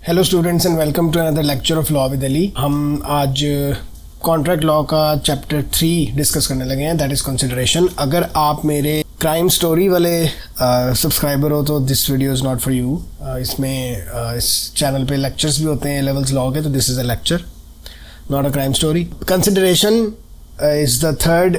Hello students and welcome to another lecture of law with Ali. हम आज contract law का chapter 3 discuss करने लगे हैं, दैट इज़ कंसिडरेशन। अगर आप मेरे क्राइम स्टोरी वाले सब्सक्राइबर हो तो this video is not for you. इसमें इस चैनल पे लेक्चर्स भी होते हैं लेवल्स लॉ के, तो this is a lecture not a crime story. Consideration is the third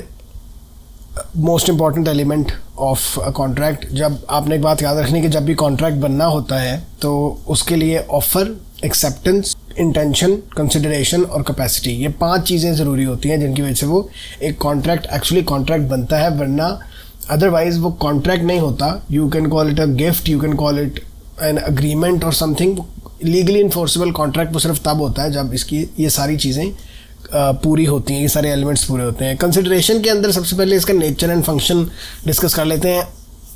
most important element of a contract. जब आपने एक बात याद रखनी कि जब भी कॉन्ट्रैक्ट बनना होता है तो उसके लिए ऑफ़र, एक्सेप्टेंस, इंटेंशन, कंसिडरेशन और कैपेसिटी, ये 5 चीज़ें ज़रूरी होती हैं जिनकी वजह से वो एक कॉन्ट्रैक्ट एक्चुअली कॉन्ट्रैक्ट बनता है, वरना अदरवाइज़ वो कॉन्ट्रैक्ट नहीं होता। You can call it a gift, you can call it an agreement और समथिंग। लीगली इन्फोर्सेबल कॉन्ट्रैक्ट वो सिर्फ तब होता है जब इसकी ये सारी चीज़ें पूरी होती हैं, ये सारे एलिमेंट्स पूरे होते हैं। कंसिडरेशन के अंदर सबसे पहले इसका नेचर एंड फंक्शन डिस्कस कर लेते हैं।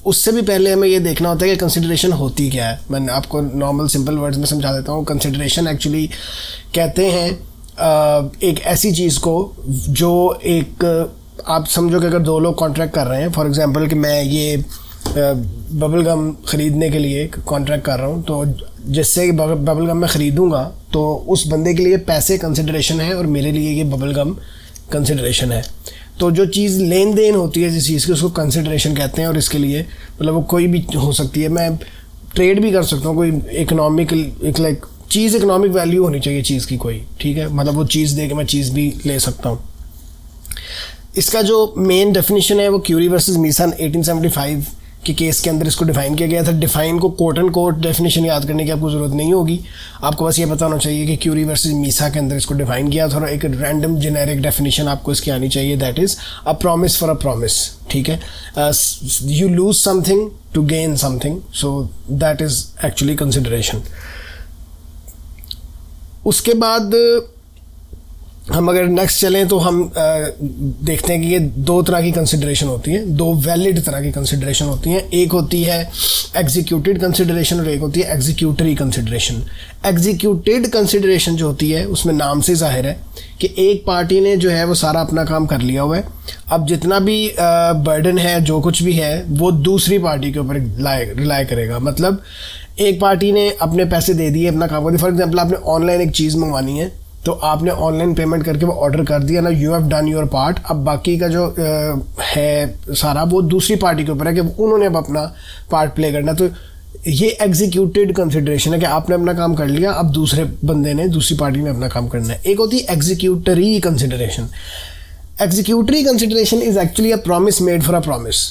उससे भी पहले हमें ये देखना होता है कि कंसिडरेशन होती क्या है। मैं आपको नॉर्मल सिंपल वर्ड्स में समझा देता हूँ। कंसिडरेशन एक्चुअली कहते हैं एक ऐसी चीज़ को जो एक, आप समझो कि अगर 2 लोग कॉन्ट्रैक्ट कर रहे हैं, फॉर एग्जांपल कि मैं ये बबल गम ख़रीदने के लिए कॉन्ट्रैक्ट कर रहा हूँ, तो जिससे बबल गम मैं ख़रीदूँगा तो उस बंदे के लिए पैसे कंसिडरेशन है और मेरे लिए ये बबल गम कंसिडरेशन है। तो जो चीज़ लेन देन होती है जिस चीज़ की, उसको कंसिडरेशन कहते हैं। और इसके लिए मतलब वो कोई भी हो सकती है, मैं ट्रेड भी कर सकता हूँ, कोई इकोनॉमिक एक लाइक चीज़, इकोनॉमिक वैल्यू होनी चाहिए चीज़ की कोई, ठीक है, मतलब वो चीज़ दे के मैं चीज़ भी ले सकता हूँ। इसका जो मेन डेफिनेशन है वो क्यूरी वर्सेस मीसन 1875 के केस के अंदर इसको डिफ़ाइन किया गया था। डिफ़ाइन को कोट एंड कोट डेफिनेशन याद करने की आपको ज़रूरत नहीं होगी, आपको बस ये पता होना चाहिए कि क्यूरी वर्सेस मीसा के अंदर इसको डिफ़ाइन किया था। और एक रैंडम जेनेरिक डेफिनेशन आपको इसकी आनी चाहिए, that is a promise for a promise, ठीक है। You lose something to gain something, so that is actually consideration. उसके बाद हम अगर नेक्स्ट चलें तो हम देखते हैं कि ये 2 तरह की कंसिडरेशन होती है, 2 वैलिड तरह की कंसिडरेशन होती हैं। एक होती है एग्जीक्यूटेड कंसिडरेशन और एक होती है एग्जीक्यूटरी कंसिडरेशन। एग्जीक्यूटेड कंसिडरेशन जो होती है उसमें नाम से जाहिर है कि एक पार्टी ने जो है वो सारा अपना काम कर लिया हुआ है, अब जितना भी बर्डन है, जो कुछ भी है, वो दूसरी पार्टी के ऊपर रिलाई करेगा। मतलब एक पार्टी ने अपने पैसे दे दिए, अपना काम कर दिया। फॉर एग्जाम्पल आपने ऑनलाइन एक चीज़ मंगवानी है तो आपने ऑनलाइन पेमेंट करके वो ऑर्डर कर दिया ना, you have done your part. अब बाकी का जो है सारा वो दूसरी पार्टी के ऊपर है कि उन्होंने अब अपना पार्ट प्ले करना। तो ये एग्जीक्यूटेड कंसिडरेशन है कि आपने अपना काम कर लिया, अब दूसरे बंदे ने, दूसरी पार्टी ने अपना काम करना है। एक होती है executory consideration. Executory consideration is actually a promise made for a promise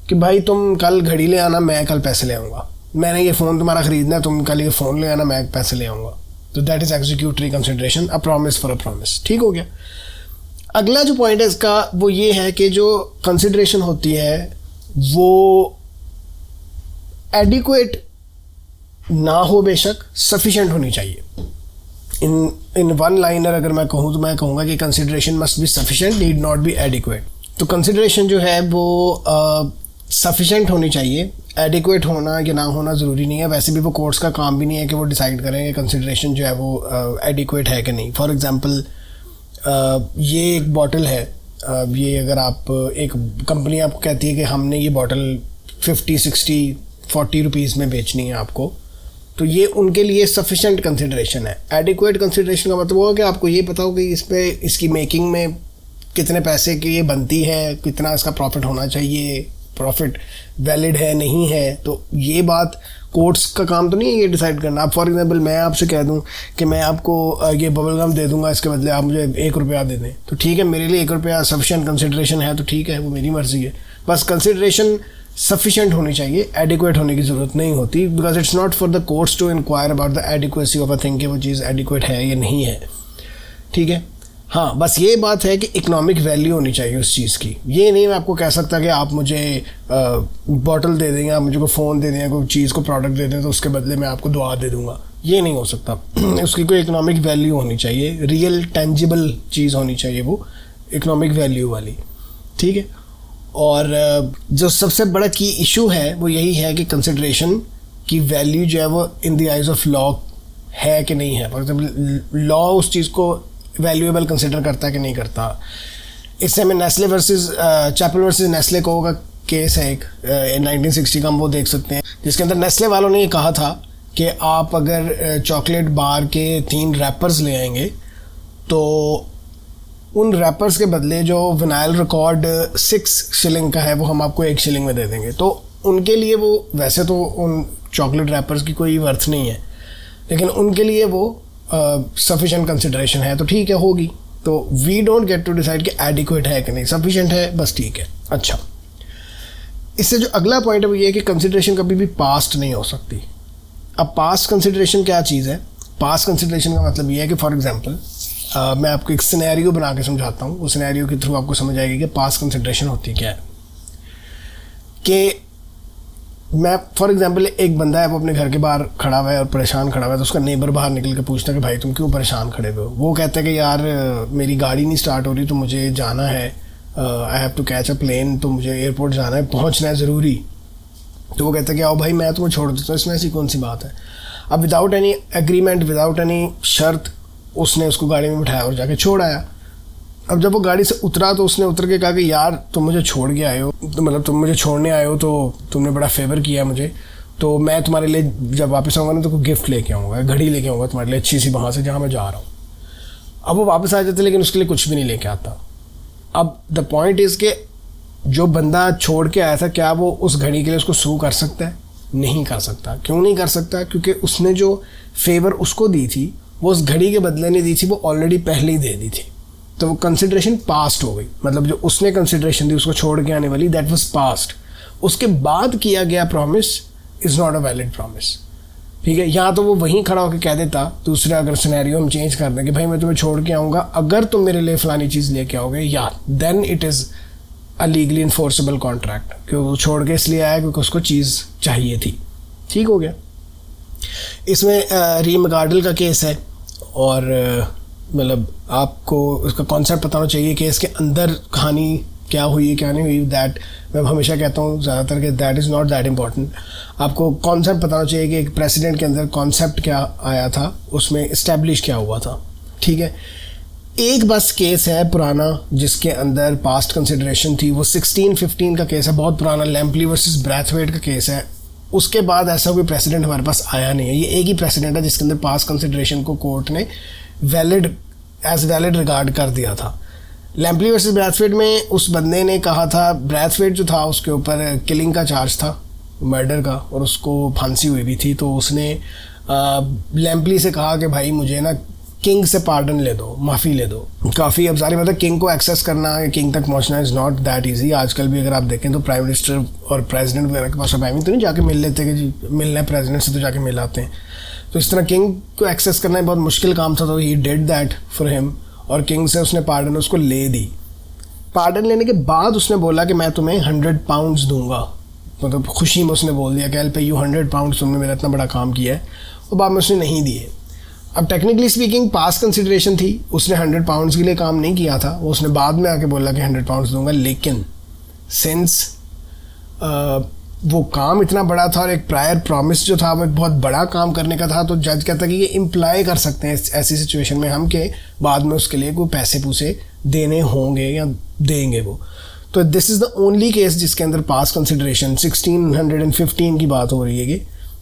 कि भाई तुम कल घड़ी ले आना, मैं कल पैसे ले आऊँगा। मैंने ये फ़ोन तुम्हारा ख़रीदना है, तुम कल ये फ़ोन ले आना, मैं पैसे ले आऊँगा। तो that is executory consideration, a promise for a promise, ठीक हो गया। अगला जो पॉइंट है इसका वो ये है कि जो कंसिडरेशन होती है वो एडिक्वेट ना हो, बेशक सफिशेंट होनी चाहिए। इन वन लाइनर अगर मैं कहूँ तो मैं कहूँगा कि consideration must be sufficient, need not be adequate. तो कंसिडरेशन जो है वो सफिशेंट होनी चाहिए, एडिक्वेट होना या ना होना ज़रूरी नहीं है। वैसे भी वो कोर्ट्स का काम भी नहीं है कि वो डिसाइड करें कि कंसिडरेशन जो है वो एडिक्वेट है कि नहीं। फॉर एग्जांपल ये एक बॉटल है, ये अगर आप, एक कंपनी आपको कहती है कि हमने ये बॉटल 50, 60, 40 रुपीज़ में बेचनी है आपको, तो ये उनके लिए सफिशेंट कंसिडरेशन है। एडिक्वेट कंसिडरेशन का मतलब वो है कि आपको ये पता हो कि इस पे, इसकी मेकिंग में कितने पैसे की ये बनती है, कितना इसका प्रॉफिट होना चाहिए, प्रॉफिट वैलिड है नहीं है। तो ये बात कोर्ट्स का काम तो नहीं है ये डिसाइड करना। अब फॉर एग्जांपल मैं आपसे कह दूं कि मैं आपको ये बबल गम दे दूंगा, इसके बदले आप मुझे 1 रुपया दे दें, तो ठीक है, मेरे लिए 1 रुपया सफिशेंट कंसिडरेशन है, तो ठीक है, वो मेरी मर्ज़ी है। बस कंसिडरेशन सफिशेंट होनी चाहिए, एडिक्वेट होने की ज़रूरत नहीं होती, because it's not for the courts to inquire about the adequacy of a thing कि वो चीज़ एडिक्वेट है या नहीं है, ठीक है। हाँ, बस ये बात है कि इकोनॉमिक वैल्यू होनी चाहिए उस चीज़ की। ये नहीं मैं आपको कह सकता कि आप मुझे बॉटल दे दें, आप मुझे कोई फ़ोन दे दें, कोई चीज़ को प्रोडक्ट दे दें तो उसके बदले मैं आपको दुआ दे दूँगा, ये नहीं हो सकता। उसकी कोई इकोनॉमिक वैल्यू होनी चाहिए, रियल टेंजिबल चीज़ होनी चाहिए वो इकोनॉमिक वैल्यू वाली, ठीक है। और जो सबसे बड़ा की इशू है वो यही है कि कंसिडरेशन की वैल्यू जो है वो in the eyes of law है कि नहीं है। फॉर एग्जाम्पल लॉ उस चीज़ को वैल्यूएबल कंसिडर करता है कि नहीं करता। इससे हमें Nestle versus Chappell versus Nestle का केस है एक 1960 का, हम वो देख सकते हैं, जिसके अंदर नेस्ले वालों ने ये कहा था कि आप अगर चॉकलेट बार के 3 रैपर्स ले आएंगे तो उन रैपर्स के बदले जो विनाइल रिकॉर्ड 6 शिलिंग का है वो हम आपको 1 शिलिंग में दे देंगे। तो उनके लिए वो, वैसे तो उन चॉकलेट रैपर्स की कोई वर्थ नहीं है, लेकिन उनके लिए वो सफिशिएंट कंसिडरेशन है तो ठीक है, होगी। तो we don't get to decide कि एडिक्वेट है कि नहीं, सफिशिएंट है बस ठीक है। अच्छा, इससे जो अगला पॉइंट है वो ये है कि कंसिडरेशन कभी भी पास्ट नहीं हो सकती। अब पास्ट कंसिडरेशन क्या चीज़ है? पास्ट कंसिडरेशन का मतलब ये है कि फॉर एग्जांपल मैं आपको एक सिनेरियो बना के समझाता हूँ, उस सिनेरियो के थ्रू आपको समझ आएगी कि पास्ट कंसिडरेशन होती क्या है। कि मैं फॉर एग्जांपल, एक बंदा है वो अपने घर के बाहर खड़ा हुआ है और परेशान खड़ा हुआ है, तो उसका नेबर बाहर निकल के पूछता है कि भाई तुम क्यों परेशान खड़े हुए हो? वो कहता है कि यार मेरी गाड़ी नहीं स्टार्ट हो रही तो मुझे जाना है, I have to catch a plane, तो मुझे एयरपोर्ट जाना है, पहुंचना है ज़रूरी। तो वो कहता है कि आओ भाई मैं तुम्हें छोड़ देता हूँ, इसमें ऐसी कौन सी बात है। अब without any agreement, without any शर्त उसने उसको गाड़ी में बिठाया और जाके छोड़ आया। अब जब वो गाड़ी से उतरा तो उसने उतर के कहा कि यार तुम मुझे छोड़ के आए हो, तो मतलब तुम मुझे छोड़ने आए हो तो तुमने बड़ा फेवर किया मुझे, तो मैं तुम्हारे लिए जब वापस आऊँगा ना तो कोई गिफ्ट लेके आऊँगा, घड़ी लेके आऊँगा तुम्हारे लिए अच्छी सी वहाँ से जहाँ मैं जा रहा हूँ। अब वो वापस आ जाते लेकिन उसके लिए कुछ भी नहीं लेके आता। अब द पॉइंट इज़ के जो बंदा छोड़ के आया था, क्या वो उस घड़ी के लिए उसको सू कर सकता है? नहीं कर सकता। क्यों नहीं कर सकता? क्योंकि उसने जो फेवर उसको दी थी वो उस घड़ी के बदले नहीं दी थी, वो ऑलरेडी पहले ही दे दी थी। तो वो कंसिडरेशन पास्ट हो गई, मतलब जो उसने कंसिडरेशन दी उसको छोड़ के आने वाली, दैट वाज पास्ट। उसके बाद किया गया promise is not a valid promise, ठीक है। यहाँ तो वो वहीं खड़ा होकर कह देता, दूसरा अगर सिनेरियो हम चेंज कर दें कि भाई मैं तुम्हें छोड़ के आऊँगा अगर तुम मेरे लिए फ़लानी चीज़ लेके आओगे, या then it is a legally enforceable contract, क्योंकि वो छोड़ के इसलिए आया क्योंकि उसको चीज़ चाहिए थी। ठीक हो गया। इसमें री मैकगार्डल का केस है और मतलब आपको उसका कॉन्सेप्ट पता होना चाहिए कि इसके अंदर कहानी क्या हुई क्या नहीं हुई। दैट मैं हमेशा कहता हूँ ज़्यादातर कि that is not that important. आपको कॉन्सेप्ट पता होना चाहिए कि एक प्रेसिडेंट के अंदर कॉन्सेप्ट क्या आया था, उसमें इस्टेब्लिश क्या हुआ था, ठीक है। एक बस केस है पुराना जिसके अंदर पास्ट कंसिडरेशन थी, वो 1615 का केस है, बहुत पुराना, लैम्पली वर्सेस ब्रैथवेट का केस है। उसके बाद ऐसा कोई प्रेसिडेंट हमारे पास आया नहीं है। ये एक ही प्रेसिडेंट है जिसके अंदर पास्ट कंसिडरेशन को कोर्ट ने वैलिड एज वैलिड रिगार्ड कर दिया था। लैम्पली वर्सेस ब्रैथवेट में उस बंदे ने कहा था, ब्रैथवेट जो था उसके ऊपर किलिंग का चार्ज था, मर्डर का, और उसको फांसी हुई भी थी। तो उसने लैम्पली से कहा कि भाई मुझे ना किंग से पार्डन ले दो, माफ़ी ले दो। काफ़ी अब सारी मतलब किंग को एक्सेस करना, किंग तक पहुंचना इज़ नॉट दैट इजी। आजकल भी अगर आप देखें तो प्राइम मिनिस्टर और प्रेसिडेंट वगैरह के पास टाइम तो नहीं जाके मिल लेते कि जी मिलना है प्रेसिडेंट से तो जाके मिल आते हैं। तो इस तरह किंग को एक्सेस करना बहुत मुश्किल काम था, तो he did that for him, और किंग से उसने पार्डन उसको ले दी। पार्डन लेने के बाद उसने बोला कि मैं तुम्हें 100 पाउंड्स दूंगा, मतलब खुशी में उसने बोल दिया कि आई पे यू 100 पाउंड्स, तुमने मेरा इतना बड़ा काम किया है, और बाद में उसने नहीं दिए। अब टेक्निकली स्पीकिंग पास कंसिडरेशन थी, उसने 100 पाउंड्स के लिए काम नहीं किया था, वो उसने बाद में आके बोला कि 100 पाउंड्स दूंगा। लेकिन सिंस वो काम इतना बड़ा था और एक प्रायर प्रॉमिस जो था वो एक बहुत बड़ा काम करने का था, तो जज कहता कि ये इम्प्लाई कर सकते हैं ऐसी सिचुएशन में हम के बाद में उसके लिए कोई पैसे पूसे देने होंगे या देंगे वो। तो this is the only case जिसके अंदर पास कंसिडरेशन 1615 की बात हो रही है कि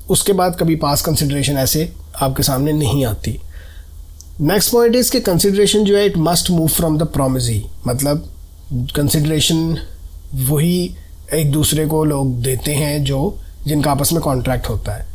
उसके बाद कभी पास कंसिडरेशन ऐसे आपके सामने नहीं आती। नेक्स्ट पॉइंट इज़ कि कंसिडरेशन जो है it must move from the promisee, मतलब कंसिडरेशन वही एक दूसरे को लोग देते हैं जो जिनका आपस में कॉन्ट्रैक्ट होता है।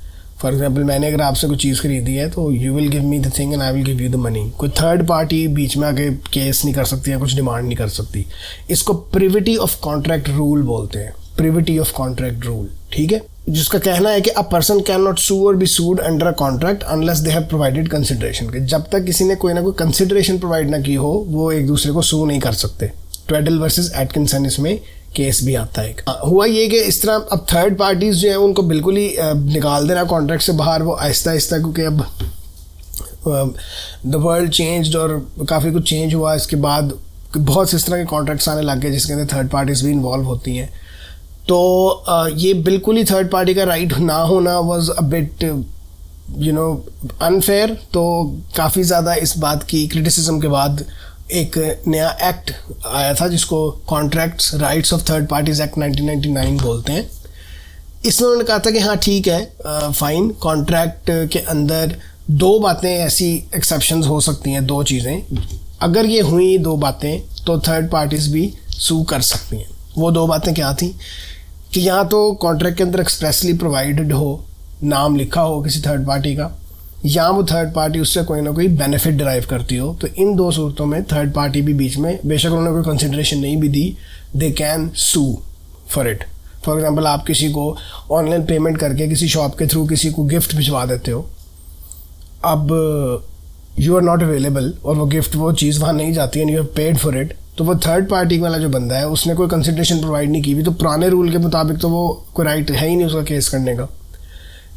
फॉर एग्जांपल मैंने अगर आपसे कोई चीज़ खरीदी है तो you will give me the thing and I will give you the money. कोई थर्ड पार्टी बीच में आके केस नहीं कर सकती या कुछ डिमांड नहीं कर सकती। इसको प्रिविटी ऑफ कॉन्ट्रैक्ट रूल बोलते हैं, प्रिविटी ऑफ कॉन्ट्रैक्ट रूल, ठीक है, जिसका कहना है कि a person can not sue और be sued under a contract unless they have provided consideration. के जब तक किसी ने कोई ना कोई कंसिडरेशन प्रोवाइड ना की हो वो एक दूसरे को सू नहीं कर सकते। ट्वेडल वर्सेस एटकिंसन इसमें केस भी आता है। हुआ ये कि इस तरह अब थर्ड पार्टीज़ जो हैं उनको बिल्कुल ही निकाल देना कॉन्ट्रैक्ट से बाहर, वो आहिस्ता आहिस्ता, क्योंकि अब द वर्ल्ड चेंज्ड और काफ़ी कुछ चेंज हुआ। इसके बाद बहुत से इस तरह के कॉन्ट्रैक्ट्स आने लग गए जिसके अंदर थर्ड पार्टीज़ भी इन्वॉल्व होती हैं। तो ये बिल्कुल ही थर्ड पार्टी का राइट ना होना वाज अ बिट अनफेयर। तो काफ़ी ज़्यादा इस बात की क्रिटिसिज्म के बाद एक नया एक्ट आया था जिसको contracts rights of third parties act 1999 बोलते हैं। इसमें उन्होंने कहा था कि हाँ ठीक है, फाइन, कॉन्ट्रैक्ट के अंदर दो बातें ऐसी एक्सेप्शंस हो सकती हैं, दो चीज़ें, अगर ये हुई दो बातें तो थर्ड पार्टीज़ भी सू कर सकती हैं। वो दो बातें क्या थी कि यहाँ तो कॉन्ट्रैक्ट के अंदर एक्सप्रेसली प्रोवाइडेड हो, नाम लिखा हो किसी थर्ड पार्टी का, या वो थर्ड पार्टी उससे कोई ना कोई बेनिफिट डिराइव करती हो। तो इन दो सूरतों में थर्ड पार्टी भी बीच में, बेशक उन्होंने कोई कंसिडरेशन नहीं भी दी, they can sue for it. For example आप किसी को ऑनलाइन पेमेंट करके किसी शॉप के थ्रू किसी को गिफ्ट भिजवा देते हो, अब यू आर नॉट अवेलेबल और वो गिफ्ट, वो चीज़ वहाँ नहीं जाती and you have paid for it, तो वो थर्ड पार्टी वाला जो बंदा है उसने कोई कंसिडरेशन प्रोवाइड नहीं की हुई, तो पुराने रूल के मुताबिक तो वो कोई राइट है ही नहीं उसका केस करने का।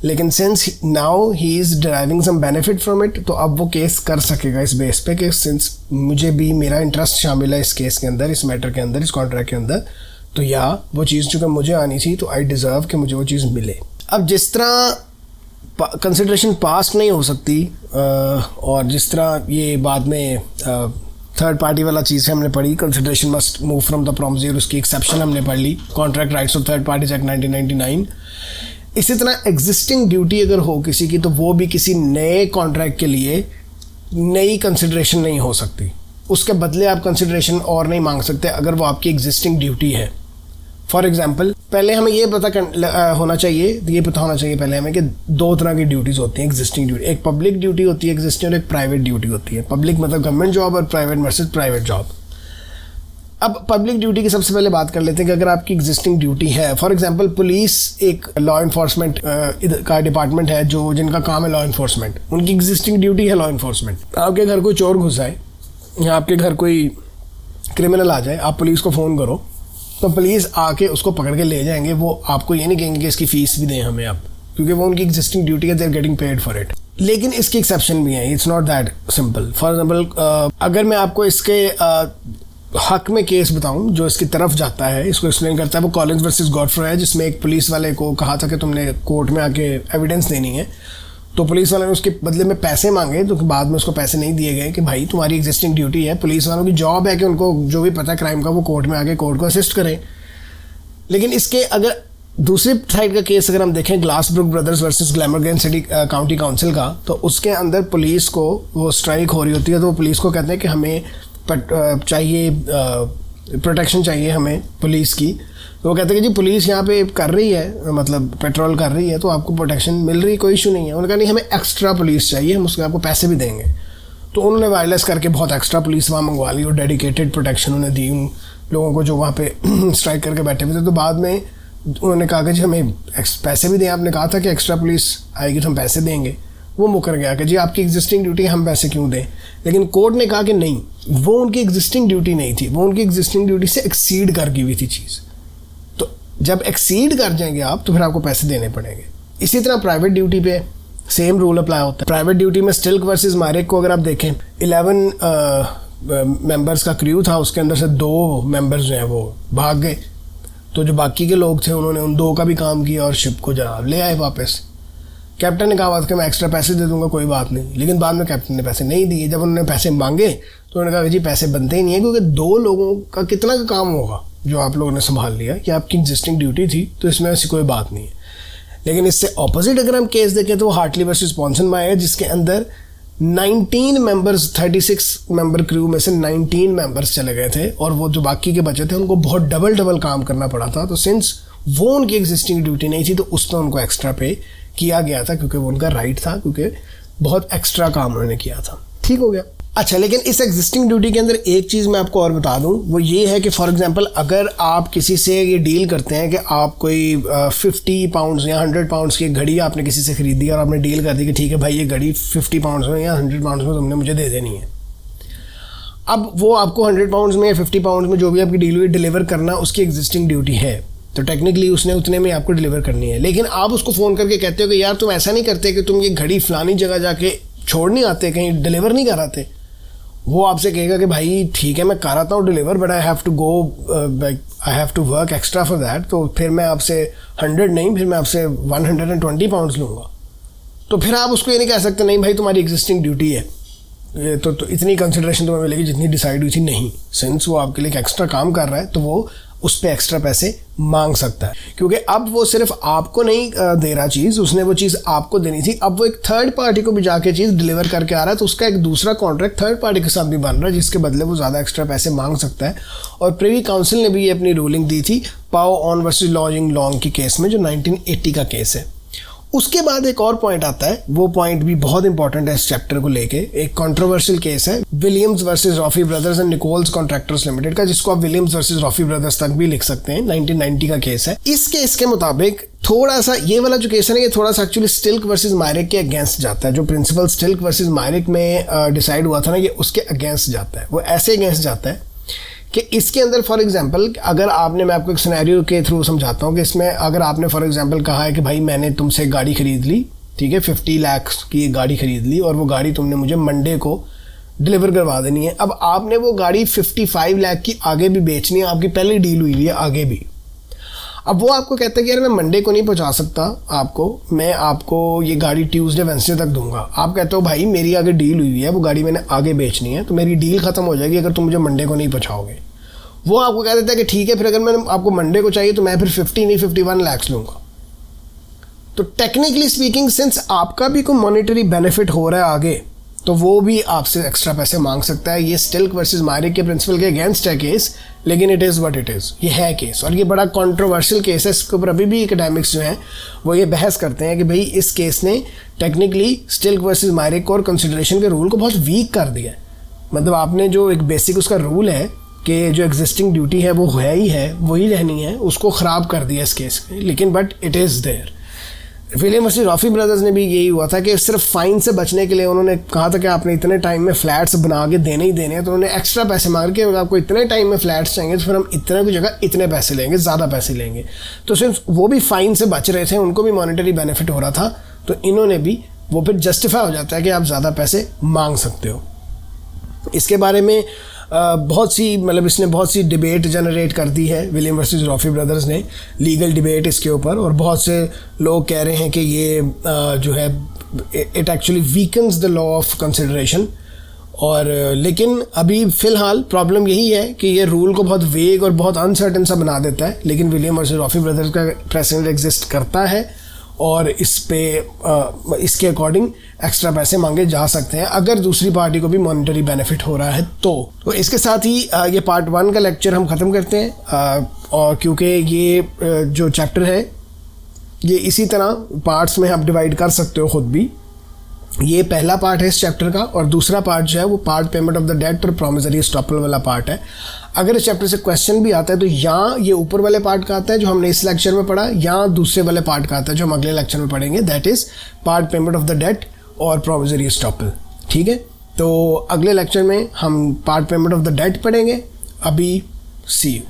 लेकिन since now he is deriving some benefit from it, तो अब वो केस कर सकेगा इस बेस पे कि सिंस मुझे भी मेरा इंटरेस्ट शामिल है इस केस के अंदर, इस मैटर के अंदर, इस कॉन्ट्रैक्ट के अंदर, तो या वो चीज़ जो कि मुझे आनी थी तो आई डिज़र्व कि मुझे वो चीज़ मिले। अब जिस तरह कंसिडरेशन पास नहीं हो सकती और जिस तरह ये बाद में थर्ड पार्टी वाला चीज़ हमने पढ़ी, consideration must move from the promisor, उसकी एक्सेप्शन हमने पढ़ ली, contract rights of third parties act 1999। इसी तरह एग्जिस्टिंग ड्यूटी अगर हो किसी की, तो वो भी किसी नए कॉन्ट्रैक्ट के लिए नई कंसिडरेशन नहीं हो सकती, उसके बदले आप कंसिडरेशन और नहीं मांग सकते अगर वो आपकी एग्जिस्टिंग ड्यूटी है। फॉर एग्जाम्पल, पहले हमें ये होना चाहिए पहले हमें कि दो तरह की ड्यूटीज़ होती हैं एग्जिस्टिंग ड्यूटी। एक पब्लिक ड्यूटी होती है एग्जिस्टिंग, और एक प्राइवेट ड्यूटी होती है। पब्लिक मतलब गवर्नमेंट जॉब, और प्राइवेट वर्सेस प्राइवेट जॉब। अब पब्लिक ड्यूटी की सबसे पहले बात कर लेते हैं कि अगर आपकी एग्जिस्टिंग ड्यूटी है, फॉर एग्जांपल पुलिस एक लॉ इन्फोर्समेंट का डिपार्टमेंट है जो जिनका काम है लॉ इन्फोर्समेंट, उनकी एग्जिस्टिंग ड्यूटी है लॉ इन्फोर्समेंट। आपके घर कोई चोर घुस आए या आपके घर कोई क्रिमिनल आ जाए, आप पुलिस को फ़ोन करो तो पुलिस आके उसको पकड़ के ले जाएंगे। वो आपको ये नहीं कहेंगे कि इसकी फ़ीस भी दें हमें आप, क्योंकि वो उनकी एग्जिस्टिंग ड्यूटी है, they are getting paid for it. लेकिन इसकी एक्सेप्शन भी है, it's not that simple. For example, अगर मैं आपको इसके हक में केस बताऊं जो इसकी तरफ जाता है, इसको एक्सप्लेन करता है, वो कॉलिंस वर्सेस गॉडफ्रे है, जिसमें एक पुलिस वाले को कहा था कि तुमने कोर्ट में आके एविडेंस देनी है, तो पुलिस वाले ने उसके बदले में पैसे मांगे, तो बाद में उसको पैसे नहीं दिए गए कि भाई तुम्हारी एग्जिस्टिंग ड्यूटी है। पुलिस वालों की जॉब है कि उनको जो भी पता है क्राइम का वो कोर्ट में आके कोर्ट को असिस्ट करें। लेकिन इसके अगर दूसरी साइड का केस अगर हम देखें, Glasbrook Brothers versus Glamorgan city county council का, तो उसके अंदर पुलिस को वो स्ट्राइक हो रही होती है, तो वो पुलिस को कहते हैं कि हमें चाहिए प्रोटेक्शन चाहिए हमें पुलिस की। तो वो कहते हैं कि जी पुलिस यहाँ पे कर रही है, मतलब पेट्रोल कर रही है, तो आपको प्रोटेक्शन मिल रही है, कोई इशू नहीं है। उन्होंने कहा नहीं, हमें एक्स्ट्रा पुलिस चाहिए, हम उसके आपको पैसे भी देंगे। तो उन्होंने वायरलेस करके बहुत एक्स्ट्रा पुलिस वहाँ मंगवा ली और डेडिकेटेड प्रोटेक्शन उन्हें दी उन लोगों को जो वहाँ पे स्ट्राइक करके बैठे हुए थे। तो बाद में उन्होंने कहा कि जी हमें पैसे भी दें, आपने कहा था कि एक्स्ट्रा पुलिस आएगी तो हम पैसे देंगे। वो मुकर गया कि जी आपकी एग्जिस्टिंग ड्यूटी, हम पैसे क्यों दें। लेकिन कोर्ट ने कहा कि नहीं, वो उनकी एग्जिस्टिंग ड्यूटी नहीं थी, वो उनकी एग्जिस्टिंग ड्यूटी से एक्सीड कर गई हुई थी चीज़। तो जब एक्सीड कर जाएंगे आप तो फिर आपको पैसे देने पड़ेंगे। इसी तरह प्राइवेट ड्यूटी पे सेम रूल अप्लाई होता है। प्राइवेट ड्यूटी में स्टिल्क वर्सेस मारेक को अगर आप देखें, 11 मेंबर्स का क्रू था, उसके अंदर से 2 मेंबर्स जो हैं वो भाग गए, तो जो बाकी के लोग थे उन्होंने उन 2 का भी काम किया और शिप को जनाब ले आए वापस। कैप्टन ने कहा कि मैं एक्स्ट्रा पैसे दे दूंगा, कोई बात नहीं, लेकिन बाद में कैप्टन ने पैसे नहीं दिए। जब उन्होंने पैसे मांगे तो उन्होंने कहा कि जी पैसे बनते ही नहीं है, क्योंकि 2 लोगों का कितना का काम होगा जो आप लोगों ने संभाल लिया, कि आपकी एग्जिस्टिंग ड्यूटी थी, तो इसमें ऐसी कोई बात नहीं है। लेकिन इससे ऑपोजिट अगर हम केस देखें तो वो हार्टली वर्सेस पॉन्सनबाई है, जिसके अंदर 19 मेंबर्स, 36 मेंबर क्रू में से 19 मेंबर्स चले गए थे, और वो जो बाकी के बचे थे उनको बहुत डबल काम करना पड़ा था। तो सिंस वो उनकी एग्जिस्टिंग ड्यूटी नहीं थी, तो उसमें उनको एक्स्ट्रा पे किया गया था, क्योंकि वो उनका राइट था, क्योंकि बहुत एक्स्ट्रा काम उन्होंने किया था। ठीक हो गया। अच्छा, लेकिन इस एग्जिस्टिंग ड्यूटी के अंदर एक चीज़ मैं आपको और बता दूं, वो ये है कि फॉर एग्जांपल अगर आप किसी से ये डील करते हैं कि आप कोई 50 पाउंड्स या 100 पाउंड्स की घड़ी आपने किसी से खरीदी और आपने डील कर दी कि ठीक है भाई ये घड़ी 50 पाउंड्स में या 100 पाउंड्स में तुमने मुझे दे देनी है। अब वो आपको 100 पाउंड्स में या 50 पाउंड्स में जो भी आपकी डील हुई डिलीवर करना उसकी एग्जिस्टिंग ड्यूटी है, तो टेक्निकली उसने उतने में आपको डिलीवर करनी है। लेकिन आप उसको फ़ोन करके कहते हो कि यार तुम ऐसा नहीं करते कि तुम ये घड़ी फलानी जगह जाके छोड़ नहीं आते, कहीं डिलीवर नहीं कराते। वो आपसे कहेगा कि भाई ठीक है मैं कर आता हूँ deliver, but I have to go, I have to work extra for that. तो फिर मैं आपसे 100 नहीं, फिर मैं आपसे 120 पाउंड्स लूँगा। तो फिर आप उसको ये नहीं कह सकते नहीं भाई तुम्हारी एग्जिस्टिंग ड्यूटी है, तो इतनी कंसिडरेशन तुम्हें मिलेगी जितनी डिसाइड हुई थी। नहीं, सिंस वो आपके लिए एक्स्ट्रा काम कर रहा है तो वो उस पर एक्स्ट्रा पैसे मांग सकता है, क्योंकि अब वो सिर्फ आपको नहीं दे रहा चीज़, उसने वो चीज़ आपको देनी थी, अब वो एक थर्ड पार्टी को भी जाके चीज़ डिलीवर करके आ रहा है, तो उसका एक दूसरा कॉन्ट्रैक्ट थर्ड पार्टी के साथ भी बन रहा है, जिसके बदले वो ज़्यादा एक्स्ट्रा पैसे मांग सकता है। और प्रिवी काउंसिल ने भी ये अपनी रूलिंग दी थी पाओ ऑन वर्सेस लॉजिंग लॉन्ग की केस में, जो 1980 का केस है। उसके बाद एक और पॉइंट आता है, वो पॉइंट भी बहुत इंपॉर्टेंट है इस चैप्टर को लेके। एक कंट्रोवर्शियल केस है Williams versus Roffey Brothers and Nicholls Contractors Limited का, जिसको आप विलियम्स वर्सेस रॉफी ब्रदर्स तक भी लिख सकते हैं। 1990 का केस है। इस केस के मुताबिक थोड़ा सा ये वाला जो केस है ना, ये थोड़ा सा एक्चुअली स्टिल्क वर्सेस मायरिक के अगेंस्ट जाता है। जो प्रिंसिपल स्टिल्क वर्सेस मायरिक में डिसाइड हुआ था ना, ये उसके अगेंस्ट जाता है। वो ऐसे अगेंस्ट जाता है कि इसके अंदर फॉर एग्जांपल अगर आपने, मैं आपको एक सिनेरियो के थ्रू समझाता हूँ कि इसमें अगर आपने फॉर एग्जांपल कहा है कि भाई मैंने तुमसे गाड़ी खरीद ली, ठीक है, 50 लाख की एक गाड़ी खरीद ली और वो गाड़ी तुमने मुझे मंडे को डिलीवर करवा देनी है। अब आपने वो गाड़ी 55 लाख की आगे भी बेचनी है, आपकी पहले डील हुई है आगे भी। अब वो आपको कहता है कि यार मैं मंडे को नहीं पहुंचा सकता आपको, मैं आपको ये गाड़ी ट्यूसडे वेडनेसडे तक दूंगा। आप कहते हो भाई मेरी आगे डील हुई है, वो गाड़ी मैंने आगे बेचनी है, तो मेरी डील ख़त्म हो जाएगी अगर तुम मुझे मंडे को नहीं पहुंचाओगे। वो आपको कह देता है कि ठीक है, फिर अगर मैंने आपको मंडे को चाहिए तो मैं फिर 50 नहीं 51 लाख लूँगा। तो टेक्निकली स्पीकिंग सिंस आपका भी कोई मॉनेटरी बेनिफिट हो रहा है आगे, तो वो भी आपसे एक्स्ट्रा पैसे मांग सकता है। ये स्टिल्क वर्सेस मायरिक के प्रिंसिपल के अगेंस्ट है केस, लेकिन it is what it is, ये है केस। और ये बड़ा कंट्रोवर्शियल केस है, इसके ऊपर अभी भी एकेडमिक्स जो हैं वो ये बहस करते हैं कि भाई इस केस ने टेक्निकली स्टिल्क वर्सेस मायरिक और कंसिडरेशन के रूल को बहुत वीक कर दिया है। मतलब आपने जो एक बेसिक उसका रूल है कि जो एग्जिस्टिंग ड्यूटी है वो है ही है, वही रहनी है, उसको ख़राब कर दिया इस केस में। लेकिन but it is there. William versus Roffey Brothers ने भी यही हुआ था कि सिर्फ फाइन से बचने के लिए उन्होंने कहा था कि आपने इतने टाइम में फ्लैट्स बना के देने ही देने हैं, तो उन्होंने एक्स्ट्रा पैसे मांग के आपको इतने टाइम में फ्लैट्स चाहिए तो फिर हम इतने की जगह इतने पैसे लेंगे, ज़्यादा पैसे लेंगे। तो सिर्फ वो भी फाइन से बच रहे थे, उनको भी मॉनेटरी बेनिफिट हो रहा था, तो इन्होंने भी वो फिर जस्टिफाई हो जाता है कि आप ज़्यादा पैसे मांग सकते हो। इसके बारे में बहुत सी मतलब इसने बहुत सी डिबेट जनरेट कर दी है विलियम वर्सेस रॉफी ब्रदर्स ने, लीगल डिबेट इसके ऊपर। और बहुत से लोग कह रहे हैं कि ये जो है it actually weakens the law of consideration. और लेकिन अभी फ़िलहाल प्रॉब्लम यही है कि ये रूल को बहुत वेग और बहुत अनसर्टन सा बना देता है। लेकिन विलियम वर्सेस रॉफी ब्रदर्स का प्रेसिडेंट एग्जिस्ट करता है और इस पे इसके अकॉर्डिंग एक्स्ट्रा पैसे मांगे जा सकते हैं अगर दूसरी पार्टी को भी मॉनेटरी बेनिफिट हो रहा है। तो इसके साथ ही ये पार्ट 1 का लेक्चर हम ख़त्म करते हैं। और क्योंकि ये जो चैप्टर है ये इसी तरह पार्ट्स में आप डिवाइड कर सकते हो ख़ुद भी। ये पहला पार्ट है इस चैप्टर का, और दूसरा पार्ट जो है वो part payment of the debt और प्रॉमिसरी एस्टॉपल वाला पार्ट है। अगर इस चैप्टर से क्वेश्चन भी आता है तो या ये ऊपर वाले पार्ट का आता है जो हमने इस लेक्चर में पढ़ा, या दूसरे वाले पार्ट का आता है जो हम अगले लेक्चर में पढ़ेंगे, that is part payment of the debt और प्रॉमिसरी एस्टॉपल। ठीक है, तो अगले लेक्चर में हम part payment of the debt पढ़ेंगे। अभी सी यू।